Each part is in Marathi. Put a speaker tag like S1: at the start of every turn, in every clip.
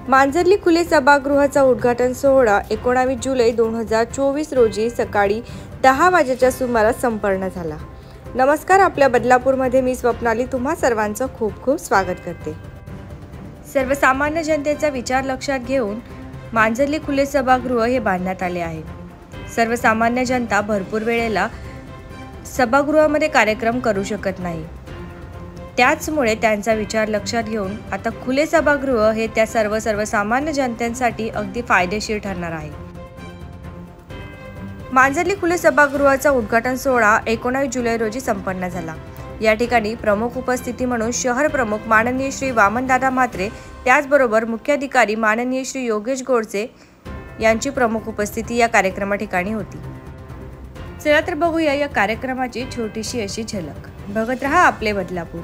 S1: मांजर्ली खुले सभागृहाचा उद्घाटन सोहळा 19 जुलै 2024 रोजी सकाळी 10 वाजेच्या सुमारास संपन्न झाला। नमस्कार, आपल्या बदलापूरमध्ये मी स्वप्नाली तुम्हा सर्वांचं खूप खूप स्वागत करते। सर्वसामान्य जनतेचा विचार लक्षात घेऊन मांजर्ली खुले सभागृह हे बांधण्यात आले आहे। सर्वसामान्य जनता भरपूर वेळेला सभागृहामध्ये कार्यक्रम करू शकत नाही, त्याचमुळे त्यांचा विचार लक्षात घेऊन आता खुले सभागृह हे त्या सर्वसामान्य जनतेसाठी अगदी फायदेशीर ठरणार आहे। मांजर्ली खुले सभागृहाचा उद्घाटन सोहळा 19 जुलै रोजी संपन्न झाला। या ठिकाणी प्रमुख उपस्थिती म्हणून शहर प्रमुख माननीय श्री वामनदादा म्हात्रे, त्याचबरोबर मुख्याधिकारी माननीय श्री योगेश गोडसे यांची प्रमुख उपस्थिती या कार्यक्रमा ठिकाणी होती। चला तर बघूया या कार्यक्रमाची छोटीशी अशी झलक। बघत रहा आपले बदलापूर।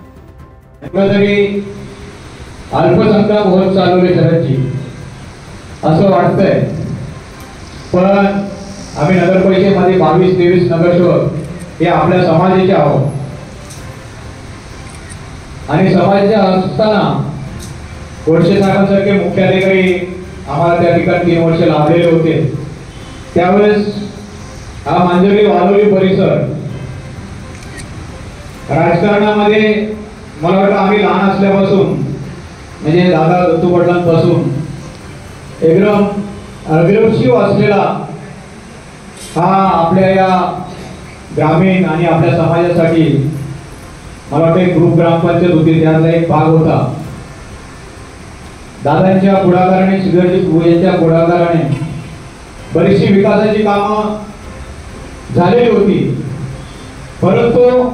S2: अल्पसंख्याक होत चालवले शहराची असं वाटतंय, पण आम्ही नगर परिषदेमध्ये 22-23 नगरसेवक हे आपल्या समाजाचे आहोत आणि समाजाचे असताना गोडसे साहेबांसारखे मुख्याधिकारी आम्हाला त्या ठिकाणी 3 वर्ष लाभलेले होते। त्यावेळेस हा मांजर्ली वालोली परिसर राजकारणामध्ये मला वाटतं आम्ही लहान असल्यापासून म्हणजे दादा दत्तू पाटलांपासून एकदम अग्रेसिव्ह असलेला हा आपल्या या ग्रामीण आणि आपल्या समाजासाठी मला वाटतं एक ग्रुप ग्रामपंचायत होती, त्याचा एक भाग होता। दादांच्या पुढाकाराने, श्रीधरजी यांच्या पुढाकाराने बरीचशी विकासाची कामं झालेली होती, परंतु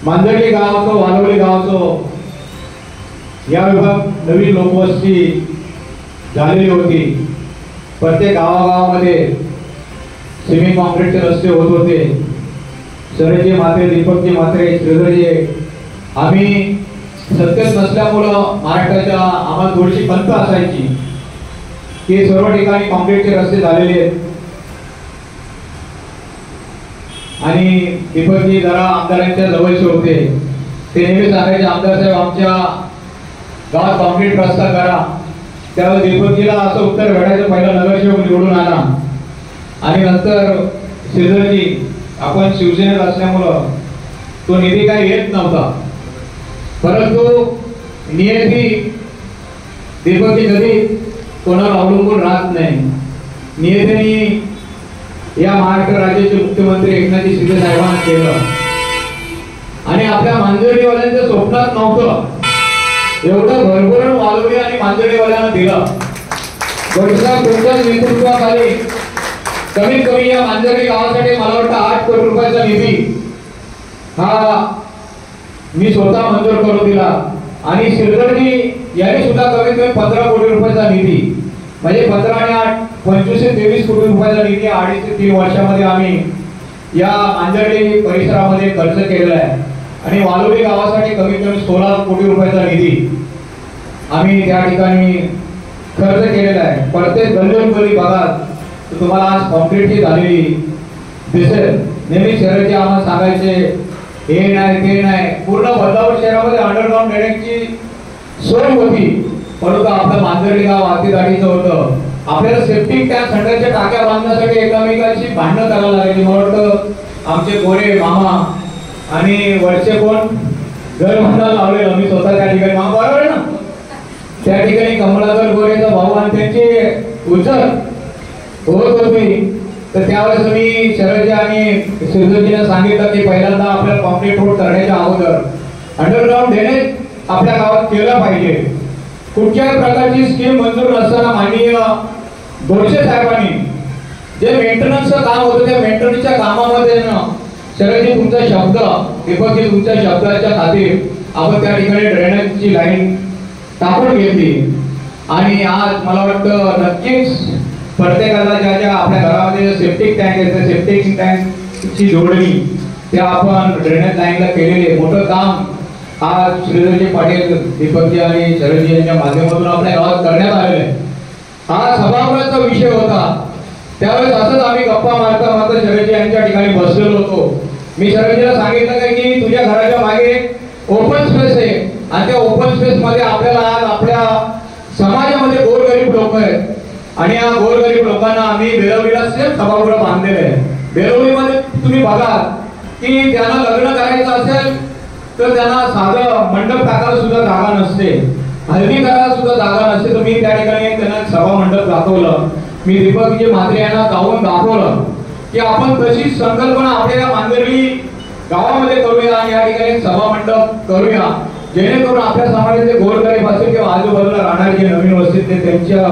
S2: मांजर्ली गावाचं, वालोली गावाचं या विभाग नवीन लोकवस्ती झालेली होती। प्रत्येक गावागावामध्ये सिमेंट कॉन्क्रीटचे रस्ते होत होते। शरदजी म्हात्रे, दीपकजी म्हात्रे, श्रीधरजी आम्ही सत्तेत नसल्यामुळं महाराष्ट्राच्या आम्हाला थोडीशी खंत असायची की सर्व ठिकाणी कॉन्क्रीटचे रस्ते झालेले आहेत आणि दीपकजी जरा आमदारांच्या जवळचे होते। ते नेहमी सांगायचे, आमदार साहेब आमच्या गावात कॉन्क्रीट रस्ता करा। त्यावेळेस दीपकजीला असं उत्तर भेटायचं, पहिला नगरसेवक निवडून आणा आणि नंतर श्रीधरजी आपण शिवसेनेत असल्यामुळं तो निधी काही येत नव्हता, परंतु नियती दीपकजी कधी कोणाला अवलंबून राहत नाही। नियतीने या महाराष्ट्र राज्याचे मुख्यमंत्री एकनाथजी शिंदे साहेबांना केलं आणि आपल्या मांजर्लीवाल्यांच्या स्वप्नात नव्हतं एवढं भरभरून वालोली आणि मांजर्लीवाल्यांना दिलं। गोडसेसाहेब तुमच्या नेतृत्वाखाली कमीत कमी या मांजर्ली गावासाठी मला वाटतं 8 कोटी रुपयाचा निधी हा मी स्वतः मंजूर करून दिला आणि श्रीधरजी यांनी सुद्धा कमीत कमी 15 कोटी रुपयाचा निधी, म्हणजे 15 आणि 8 25 ते 23 कोटी रुपयाचा निधी 2.5 ते 3 वर्षामध्ये आम्ही या मांजर्ली परिसरामध्ये खर्च केलेला आहे आणि वालोली गावासाठी कमीत कमी 16 कोटी रुपयाचा निधी आम्ही त्या ठिकाणी खर्च केलेला आहे। प्रत्येक गल्लीगल्ली भागात तुम्हाला आज कॉन्क्रीटची झालेली दिसेल। नेहमी शहराचे आम्हाला सांगायचे हे नाही ते नाही, पूर्ण बदलापूर शहरामध्ये अंडरग्राउंड ड्रेनेजची सोय होती, परंतु आपलं मांजर्ली गाव हातीदाटीचं होतं। आपल्याला सेफ्टी टँक, संडासच्या टाक्या बांधण्यासाठी एकमेकांशी भांडणं करायला लागली। मला वाटतं आमचे गोरे मामा आणि वरचे कोण घर बांधायला लावलेलं, मी स्वतः त्या ठिकाणी मामा बरोबर आहे ना, त्या ठिकाणी कमलाकर गोरेचा भाऊ आणि त्यांची उजळ होत होती। तर त्यावेळेस मी शरदजी आणि श्रीधरजींना सांगितलं की पहिल्यांदा आपल्याला कॉन्क्रीट रोड करण्याच्या अगोदर अंडरग्राउंड ड्रेनेज आपल्या गावात केलं पाहिजे। कुठल्याही प्रकारची स्कीम मंजूर नसताना माननीय गोडसे साहेबांनी जे मेंटेनन्सचं काम होतं त्या मेंटेनन्सच्या कामामध्ये शरदजी तुमचा शब्द, दीपकजी तुमच्या शब्दाच्या खातीर आपण त्या ठिकाणी ड्रेनेजची लाईन टाकून घेतली आणि आज मला वाटतं नक्कीच प्रत्येकाला ज्या ज्या आपल्या घरामध्ये सेप्टिक टँक आहे सेप्टिक टँकची जोडणी त्या आपण ड्रेनेज लाईनला केलेली मोठं काम आज श्रीधरजी पाटील, दीपकजी आणि शरदजी यांच्या माध्यमातून आपल्या गावात करण्यात आलेलं आहे। हा सभागृहाचा विषय होता, त्यावेळेस असंच आम्ही गप्पा मारता मारता शरदजी यांच्या ठिकाणी बसलेलो होतो। मी शरदजीला सांगितलं की तुझ्या घराच्या मागे ओपन स्पेस आहे आणि त्या ओपन स्पेस मध्ये आपल्याला आज आपल्या समाजामध्ये गोरगरीब लोक आहेत आणि या गोरगरीब लोकांना आम्ही बेलवलीला सेफ सभागृह बांधलेलं आहे. बेलवलीमध्ये तुम्ही बघा की त्यांना लग्न करायचं असेल तर त्यांना साधं मंडप टाकायला सुद्धा जागा नसते, हल्दी करायला सुद्धा जागा नसते. तर मी त्या ठिकाणी त्यांना सभा मंडप दाखवलं. मी दीपकजी म्हात्रे यांना जाऊन दाखवलं की आपण तशीच संकल्पना आपल्या मांजरली गावामध्ये करूया आणि या ठिकाणी सभा मंडप करूया, जेणेकरून आपल्या समाजाचे गोरगरीब असेल किंवा आजूबाजूला राहणारे जे नवीन वस्तीत ते त्यांच्या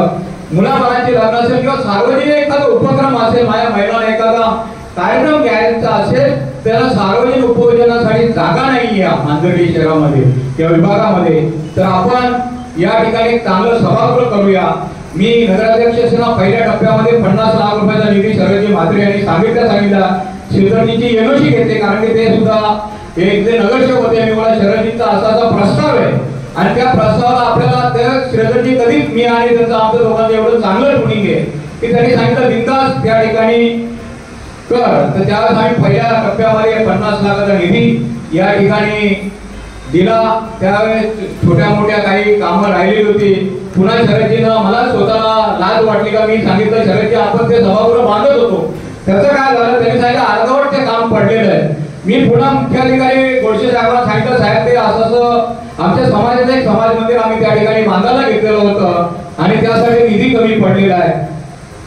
S2: मुलाबाळांचे लग्न असेल किंवा सार्वजनिक एखादा उपक्रम असेल, माझ्या महिलांना एखादा कार्यक्रम घ्यायचा असेल, त्याला सार्वजनिक उपयोजनासाठी जागा नाहीये मांजर्डी शहरामध्ये किंवा विभागामध्ये, तर आपण या ठिकाणी चांगलं सभागृह करूया. मी नगराध्यक्ष असताना पहिल्या टप्प्यामध्ये 50 लाख रुपयाचा निधी शरदजी म्हात्रे यांनी सांगितला. श्रीधरजींची एनओसी घेते, कारण की ते सुद्धा एक जे नगरसेवक होते आणि मला शरदजींचा असा प्रस्ताव आहे आणि त्या प्रस्तावाला आपल्याला त्या श्रीधरजी कधीच मी आणि त्यांचं आमचं दोघांचं एवढं चांगलं ट्युनिंग आहे की त्यांनी सांगितलं बिनधास्त त्या ठिकाणी कर. तर त्यावेळेस आम्ही पहिल्या टप्प्यामध्ये 50 लाखाचा निधी या ठिकाणी दिला. त्यावेळेस छोट्या मोठ्या काही कामं राहिली होती. पुन्हा शरदजीनं मला स्वतःला लाज वाटली का मी सांगितलं शरदजी आपण ते सभागृह बांधत होतो, त्याचं काय झालं, त्यांनी सांगितलं अर्धवट ते काम पडलेलं आहे. मी पुन्हा मुख्याधिकारी गोडसे साहेबांना सांगितलं साहेब ते असं आमच्या समाजाचं एक समाज मंदिर आम्ही त्या ठिकाणी बांधायला घेतलेलं होतं आणि त्यासाठी निधी कमी पडलेला आहे.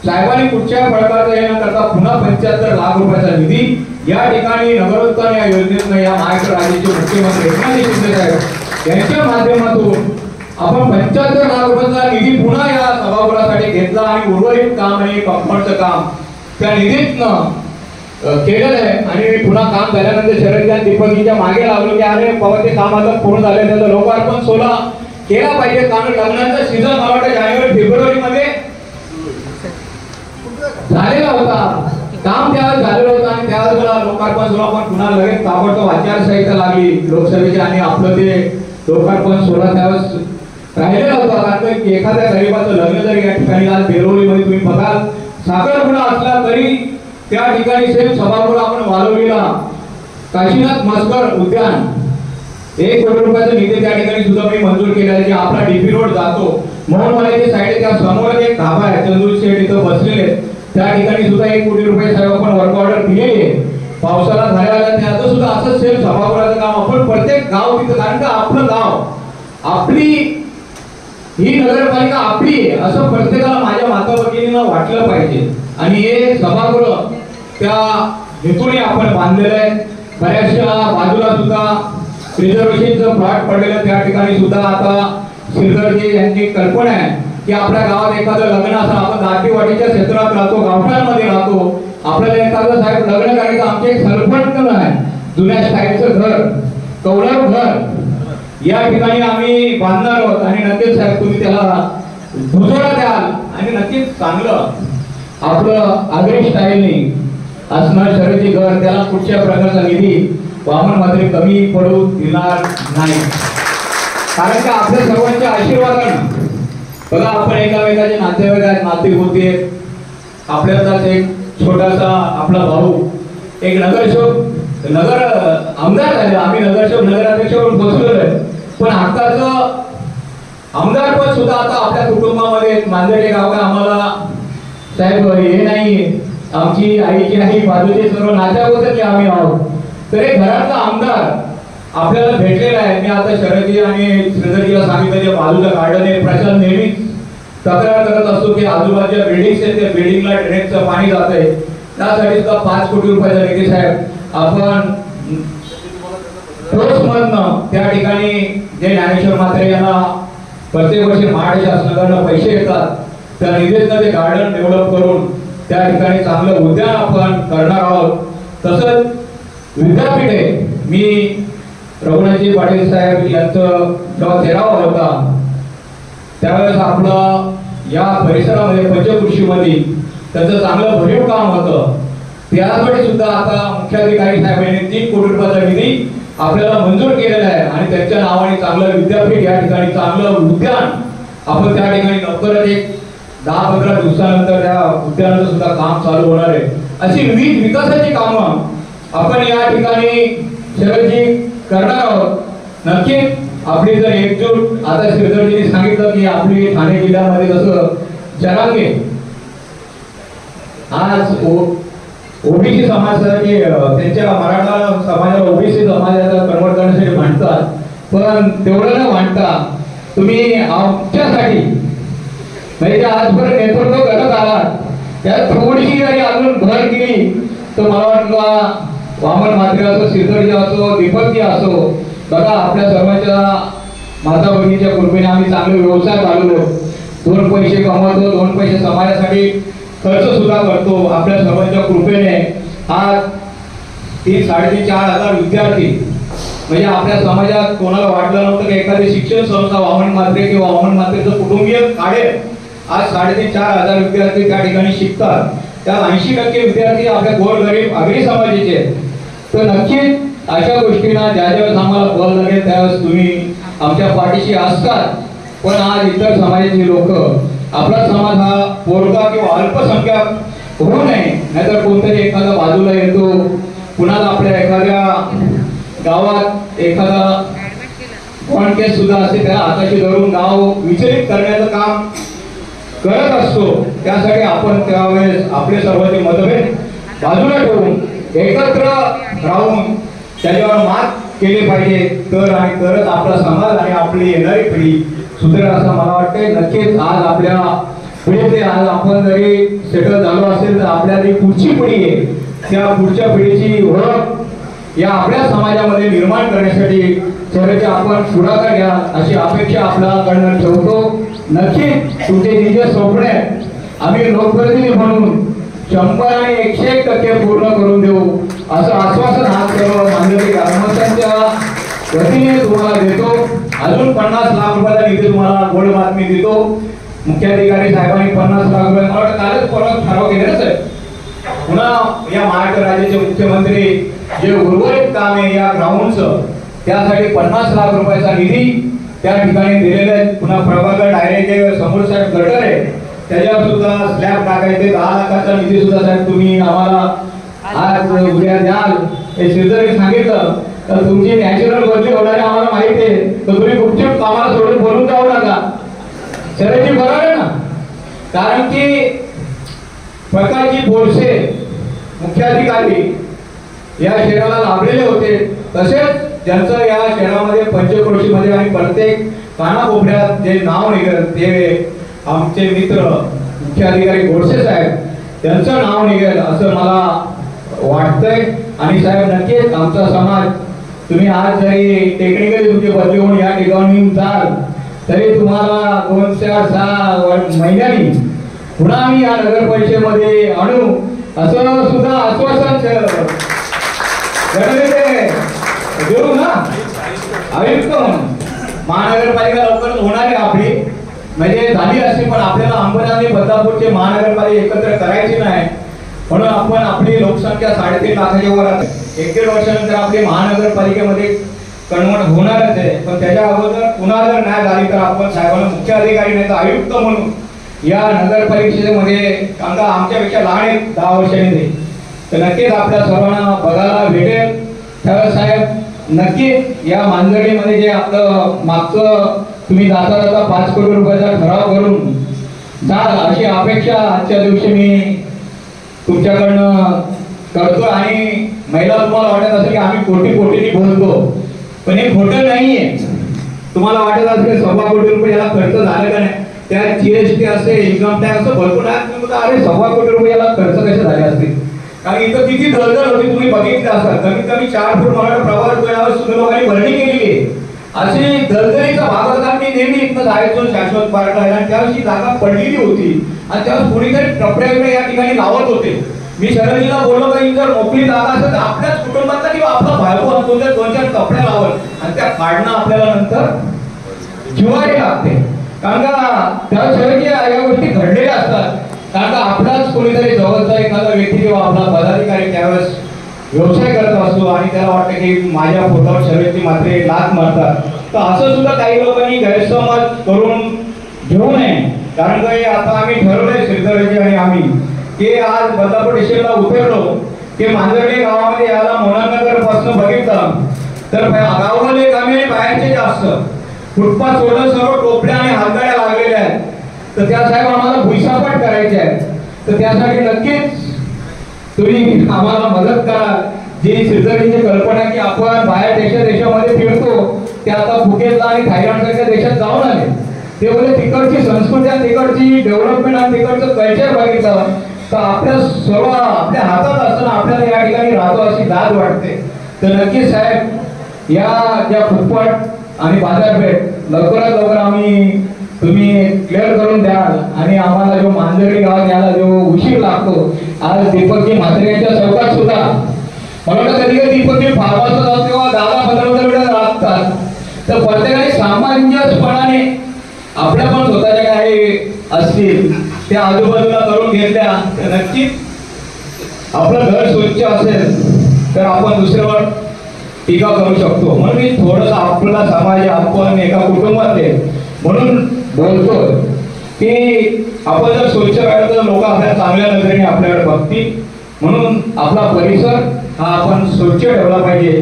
S2: साहेबांनी कुठच्या प्रकारचा हे न करता पुन्हा 75 लाख रुपयाचा निधी या ठिकाणी नगरोत्थान या योजनेतून या महाराष्ट्र राज्याचे मुख्यमंत्री एकनाथ शिंदे साहेब यांच्या माध्यमातून आपण 75 लाख रुपयाचा निधी पुन्हा या सभागृहासाठी घेतला आणि उर्वरित काम आणि कंपाऊंडचं काम त्या निधीतनं केलेलं आहे. आणि पुन्हा काम झाल्यानंतर शरदजी आणि दीपकजीच्या मागे लागलो की अरे बाबा ते काम आता पूर्ण झालं, त्याचं लोकार्पण 16 केला पाहिजे. कारण लग्नाचा सीझन मला वाटतं जानेवारी फेब्रुवारी मध्ये झालेला होता, काम त्यावेळेस झालेलं होतं आणि त्यावेळेस मला लोकार्पण 16 पण पुन्हा लगेच ताबडतोब आचारसंहिता लागली लोकसभेची आणि आपलं ते लोकार्पण 16 त्यावेळेस राहिलेलं होतं. कारण एखाद्या गरीबाचं लग्न जरी या ठिकाणी आज बेलवलीमध्ये तुम्ही बघाल साखरपुडा असला तरी त्या ठिकाणी सेम सभागृह आपण वाढवलेला. काशीनाथ मस्कर उद्यान 1 कोटी रुपयाचा निधी त्या ठिकाणी सुद्धा मी मंजूर केला आहे. की आपला डीपी रोड जातो मोहनवाड्याच्या साईड त्या समोर एक ढाबा आहे, चंदूर शेठ इथं बसलेले, त्या ठिकाणी सुद्धा 1 कोटी रुपये साहेब आपण वर्क ऑर्डर दिलेली आहे. पावसाला झाल्याला त्याचं सुद्धा असंच सेम सभागृहाचं काम आपण प्रत्येक गाव तिथं, कारण का आपलं गाव आपली ही नगरपालिका आपली आहे असं प्रत्येकाला माझ्या माता भगिनींना वाटलं पाहिजे. आणि हे सभागृह त्या हेतूने आपण बांधलेलं आहे. बऱ्याचशा बाजूला सुद्धा रिझर्वेशनचं प्लॉट पडलेलं त्या ठिकाणी सुद्धा आता श्रीधरजी यांची कल्पना आहे की आपल्या गावात एखादं लग्न असं आपण दाटीवाडीच्या क्षेत्रात राहतो, गावठाणमध्ये राहतो, आपल्याला एखादं साहेब लग्न करायचं आमचे एक सरपंच आहे जुन्या स्टाईलचं घर कौलारू घर या ठिकाणी आम्ही बांधणार आहोत. आणि नक्कीच साहेब तुम्ही त्याला दुजोरा द्याल आणि नक्कीच चांगलं आपलं आगरी स्टाईलने असणार शहराची घर, त्याला कुठच्या प्रकारचा निधी वामन मात्र कमी पडू देणार नाही. कारण का आपल्या सर्वांच्या आशीर्वादानं बघा आपण एकामेकाचे नातेवाईक आहेत, नाते होते. आपल्याचाच एक छोटासा आपला भाऊ एक नगरसेवक नगर आमदार झाले, आम्ही नगरसेवक नगराध्यक्ष म्हणून बसलेलो आहे, पण हक्काचं आमदार पद सुद्धा आता आपल्या कुटुंबामध्ये मांजरे गाव का आम्हाला साहेब हे नाही, आमची आईची आई बाजूचे सर्व नात्याबद्दल आम्ही आहोत. तर एक घरातला आमदार आपल्याला भेटलेला आहे. मी आता शरदजी आणि श्रीधरजीला सांगितलं जे बाजूला गार्डन आहे, प्रशासन नेहमी तक्रार करत असतो की आजूबाजूच्या बिल्डिंग्स आहेत त्या बिल्डिंगला ड्रेनेजचं पाणी जात आहे, त्यासाठी सुद्धा 5 कोटी रुपयाचा निधी साहेब आपण ठोसमधनं त्या ठिकाणी जे ज्ञानेश्वर म्हात्रे यांना प्रत्येक वर्षी महाराष्ट्र शासनाकडनं पैसे येतात त्या निधीतनं ते गार्डन डेव्हलप करून त्या ठिकाणी चांगलं उद्यान आपण करणार आहोत. तसंच विद्यापीठ आहे, मी रघुनाथजी पाटील साहेब यांचं जेव्हा 13वा होता त्यावेळेस आपलं या परिसरामध्ये पंचकृषीमध्ये त्याचं चांगलं भरीव काम होतं. त्यासाठी सुद्धा आता मुख्याधिकारी साहेब यांनी 3 कोटी रुपयाचा निधी आपल्याला मंजूर केलेला आहे आणि त्यांच्या नावाने चांगलं विद्यापीठ या ठिकाणी चांगलं उद्यान आपण त्या ठिकाणी लवकरच एक 10-15 दिवसानंतर त्या उद्यानाचं सुद्धा काम चालू होणार आहे. अशी विविध विकासाची कामं आपण या ठिकाणी शरदजी करणार आहोत. नक्की आपली जर एकजूट, आता श्रीधरजींनी सांगितलं की आपली ठाणे जिल्ह्यामध्ये जसं जरांगे आज ओबीसी समाजासाठी त्यांच्या मराठा समाजाला ओबीसी समाजाला कन्वर्ट करण्यासाठी मांडतात, पण तेवढं न मांडता तुम्ही आमच्यासाठी म्हणजे आजपर्यंत नेतृत्व करत आलात त्यात थोडीशी जरी अजून भर केली तर मला वाटलं वामन म्हात्रे असो, श्रीधरजी असो, दीपकजी असो, बघा आपल्या सर्वांच्या माता भगिनीच्या कृपेने आम्ही चांगले व्यवसाय चालवलो, 2 पैसे कमवतो, 2 पैसे समाजासाठी खर्च सुद्धा करतो. आपल्या सर्वांच्या कृपेने आज 3-4,500 विद्यार्थी म्हणजे आपल्या समाजात कोणाला वाटलं नव्हतं की एखादी शिक्षण संस्था वामन म्हात्रे किंवा वामन म्हात्रेचं कुटुंबीय काढेल. आज 3,500-4,000 विद्यार्थी त्या ठिकाणी शिकतात. त्या 80% विद्यार्थी आपल्या गोरगरीब आगरी समाजाचे आहेत. तर नक्कीच अशा गोष्टींना ज्या ज्यावेळेस आम्हाला बळ लागेल त्यावेळेस तुम्ही आमच्या पाठीशी असतात. पण आज इतर समाजाची लोक आपला समाज हा पोरगा किंवा अल्पसंख्याक होऊ नये, नाहीतर कोणतरी एखादा बाजूला येतो, कुणाला आपल्या एखाद्या गावात एखादा कॉन केस सुद्धा असते त्या हाताशी धरून गाव विचलित करण्याचं काम करत असतो. त्यासाठी आपण त्यावेळेस आपले सर्वांचे मतभेद बाजूला ठेवून एकत्र राहून त्याच्यावर मात केली पाहिजे, तर आणि तरच आपला समाज आणि आपली येणारी पिढी सुधारेल असं मला वाटतंय. नक्कीच आज आपल्या पिढीतले आज आपण जरी सेटल झालो असेल तर आपल्या जी पुढची पिढी आहे त्या पुढच्या पिढीची ओळख या आपल्या समाजामध्ये निर्माण करण्यासाठी सर्वांचे आपण पुढाकार घ्या अशी अपेक्षा आपल्याकडनं ठेवतो. नक्की तुमचे जे जे स्वप्न आहेत आम्ही लोकप्रतिनिधी म्हणून 100 आणि 101% पूर्ण करून देऊ असं आश्वासन हा सर्व मान्यवरी ग्रामस्थांच्या वतीने तुम्हाला देतो. अजून 50 लाख रुपयाचा निधी तुम्हाला गोड बातमी देतो. मुख्याधिकारी साहेबांनी 50 लाख रुपये मला कालच परत ठराव केलेलाच आहे. पुन्हा या महाराष्ट्र राज्याचे मुख्यमंत्री जे उर्वरित काम आहे या ग्राउंडचं त्यासाठी 50 लाख रुपयाचा निधी त्या ठिकाणी दिलेला आहे. पुन्हा प्रभाकर डायरेक्ट समोर साहेब गटर आहे त्याच्यावर सुद्धा स्लॅब टाकायचे 10 लाखाचा निधी सुद्धा साहेब तुम्ही आम्हाला आज उद्या द्याल हे श्रीधरने सांगितलं. तर तुमची नॅचरल बदली होणारी आम्हाला माहिती आहे, तर तुम्ही गुपचूप कामाला सोडून बोलून जाऊ नका. शहराची बरोबर आहे ना, कारण की प्रकाशजी बोरसे मुख्याधिकारी या शहराला लाभलेले होते. तसेच ज्यांचं या शहरामध्ये पंचक्रोशीमध्ये आणि प्रत्येक कानाकोपऱ्यात जे नाव निघेल ते आमचे मित्र मुख्याधिकारी बोरसे साहेब त्यांचं नाव निघेल असं मला वाटतंय. आणि साहेब नक्कीच आमचा समाज तुम्ही आज जरी टेक्निकली तुमची बदली होऊन या ठिकाणी जाल तरी तुम्हाला 2-4-6 महिन्यांनी पुन्हा आम्ही या नगर परिषदेमध्ये आणू असं सुद्धा आश्वासन देऊ ना. आयुक्त म्हणून महानगरपालिका लवकरच होणार आहे आपली, म्हणजे झाली असते, पण आपल्याला अंबरनाथ आणि बदलापूरचे महानगरपालिका एकत्र करायची नाही. म्हणून आपण आपली लोकसंख्या 3.5 लाखाच्या वर आहे. 1-1.5 वर्षानंतर आपली महानगरपालिकेमध्ये कन्वर्ट होणारच आहे. पण त्याच्या अगोदर पुन्हा जर नाही झाली तर आपण साहेबांना मुख्य अधिकारी नाही तर आयुक्त म्हणून या नगर परिषदेमध्ये कांदा आमच्यापेक्षा लहान आहेत 10 वर्षांनी तर नक्कीच आपल्या सर्वांना बघायला भेटेल. तर साहेब नक्की या मांजरीमध्ये जे आपलं मागचं तुम्ही जाता जाता 5 कोटी रुपयाचा ठराव करून जाल अशी अपेक्षा आजच्या दिवशी मी तुमच्याकडनं करतो. आणि महिला तुम्हाला वाटत असेल की आम्ही कोटी बोलतो, पण हे खोटं नाहीये. तुम्हाला वाटत असेल 1.25 कोटी रुपये याला खर्च झाला का नाही, त्या जीएसटी असेल इन्कम टॅक्स असं भरपूर आहे. अरे 1.25 कोटी रुपये याला खर्च कसे झाले असतील, कारण इथं किती दळदळ होती तुम्ही बघितलं असाल. कमीत कमी 4 फूट मराठा प्रवाह यावर सुद्धा लोकांनी भरणी केलेली आहे. अशी दलदलीचा भाग होता. मी नेहमी इथं जायचो शाश्वत पार्कला आणि त्यावेळी जागा पडलेली होती आणि त्यावेळेस कुणीतरी टपऱ्याकडे या ठिकाणी लावत होते. मी शरदजीला बोललो की जर मोकळी जागा असेल तर आपल्याच कुटुंबातला किंवा आपला भाऊ असतो तर 2-4 कपड्या लावत आणि त्या काढणं आपल्याला नंतर जिव्हारी लागते. कारण का त्यावेळेस या गोष्टी घडलेल्या असतात. कारण का आपलाच कोणीतरी जवळचा एखादा व्यक्ती किंवा आपला पदाधिकारी त्यावेळेस व्यवसाय करत असतो आणि त्याला वाटतं की माझ्या पोटावर शर्यती मात्र लाथ मारतात. तर असं सुद्धा काही लोकांनी गैरसमज करून घेऊ नये. कारण की आता आम्ही ठरवलंय श्रीधरजी आणि आम्ही की आज बदलापूर स्टेशनला उतरलो की मांजर्डे गावामध्ये याला मोनानगर पासून बघितलं तर गाववाले कमी आणि बाहेरचे जास्त फुटपाथ सोडलं, सर्व टोपल्या आणि हातगाड्या लागलेल्या आहेत. तर त्या साहेब आम्हाला भुईसापाट करायचे आहे. तर त्यासाठी नक्कीच तुम्ही आम्हाला मदत करा. जी सिद्धरीची कल्पना की आपण बाहेर देशामध्ये फिरतो, ते आता फुकेतला आणि थायलंड सारख्या देशात जाऊन आले. ते बोले तिकडची संस्कृती आणि तिकडची डेव्हलपमेंट आणि तिकडचं कल्चर बघितलं तर आपल्या सर्व आपल्या हातात असताना आपल्याला या ठिकाणी राहतो अशी दाद वाटते. तर नक्कीच साहेब या ज्या फुटपाथ आणि बाजारपेठ लवकरात लवकर तुम्ही क्लिअर करून द्याल. आणि आम्हाला जो मांजरी गावात यायला जो उशीर लागतो, आज दीपकजी म्हात्रे यांच्या चौकात सुद्धा मला वाटतं कधी कधी दीपकजी फार्माचं जातो तेव्हा 10-15 मिनिटं लागतात. तर प्रत्येकाने सामंजस्यपणाने आपल्या पण स्वतःच्या काही असतील त्या आजूबाजूला करून घेतल्या तर नक्कीच आपलं घर स्वच्छ असेल तर आपण दुसऱ्यावर टीका करू शकतो. म्हणून मी थोडंसं आपला समाज आपण एका कुटुंबातले म्हणून बोलतो की आपण जर स्वच्छ राहिलं तर लोक आपल्या चांगल्या नजरेने आपल्याकडे बघतील. म्हणून आपला परिसर हा आपण स्वच्छ ठेवला पाहिजे.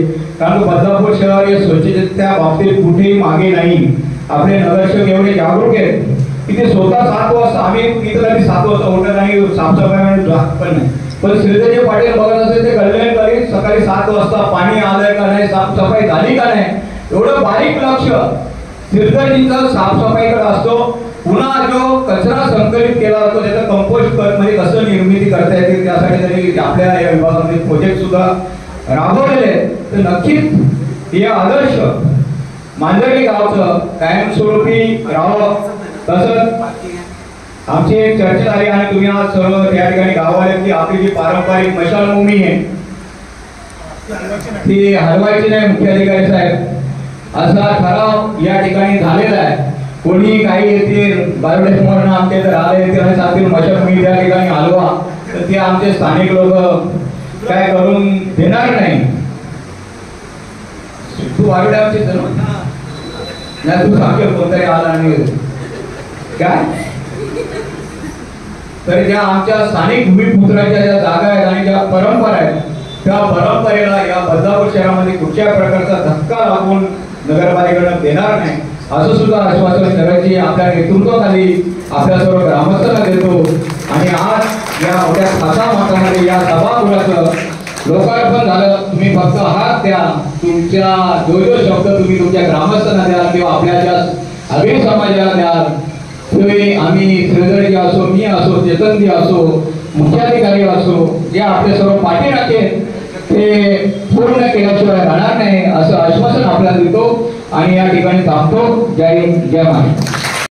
S2: कारण बदलापूर शहर हे स्वच्छतेच्या बाबतीत कुठेही मागे नाही. आपले नगरसेवक एवढे जागरूक आहेत की ते स्वतः 7 वाजता आम्ही इथं कधी 7 वाजता उठत आणि साफसफाई जात पण नाही. पण श्रीधरजी पाटील बघत असेल ते कळले तरी सकाळी 7 वाजता पाणी आलंय का नाही, साफसफाई झाली का नाही, एवढं बारीक लक्ष श्रीधरजींचा साफसफाईकडे असतो. पुन्हा जो कचरा संकलित केला जातो त्याचा कंपोस्ट खत मध्ये कसं निर्मिती करता येते त्यासाठी त्यांनी आपल्या या विभागामध्ये प्रोजेक्ट सुद्धा राबवलेले आहेत. तर नक्कीच हे आदर्श मांजर्ली गावचं कायमस्वरूपी राहावं. तसंच आमची एक चर्चा झाली आणि तुम्ही आज सर्व त्या ठिकाणी गावाले की आपली जी पारंपरिक मशालभूमी आहे ती हलवायची नाही. मुख्याधिकारी साहेब असा ठराव या ठिकाणी झालेला आहे. कोणी काही येते बायोडेस्मोरनं आमच्या इथे आले ते सांगतील मशालभूमी त्या ठिकाणी हलवा तर ते आमचे स्थानिक लोक काय करून देणार नाही. तू बायोडॅमची नाही तू सांगेल कोणतरी आला आणि काय तर ज्या आमच्या स्थानिक भूमिपुत्रांच्या ज्या जागा आहेत आणि ज्या परंपरा आहेत त्या परंपरेला या बदलापूर शहरामध्ये कुठल्याही प्रकारचा धक्का लागून नगरपालिकेकडे देणार नाही असं सुद्धा आश्वासन शहराची आपल्या नेतृत्वाखाली आपल्या सर्व ग्रामस्थांना देतो. आणि आज या मोठ्या खासा मठामध्ये या सभागृहाचं लोकार्पण झालं. तुम्ही फक्त हात द्या, तुमच्या जो शब्द तुम्ही तुमच्या ग्रामस्थांना द्याल किंवा आपल्या ज्या अभिन समाजाला द्याल तुम्ही आम्ही श्रीधरजी असो, मी असो, चेतनजी असो, मुख्याधिकारी असो, जे आपले सर्व पाठी राखेल ते पूर्ण केल्याशिवाय राहणार नाही असं आश्वासन आपल्याला देतो आणि या ठिकाणी थांबतो. जय हिंद, जय महाराष्ट्र.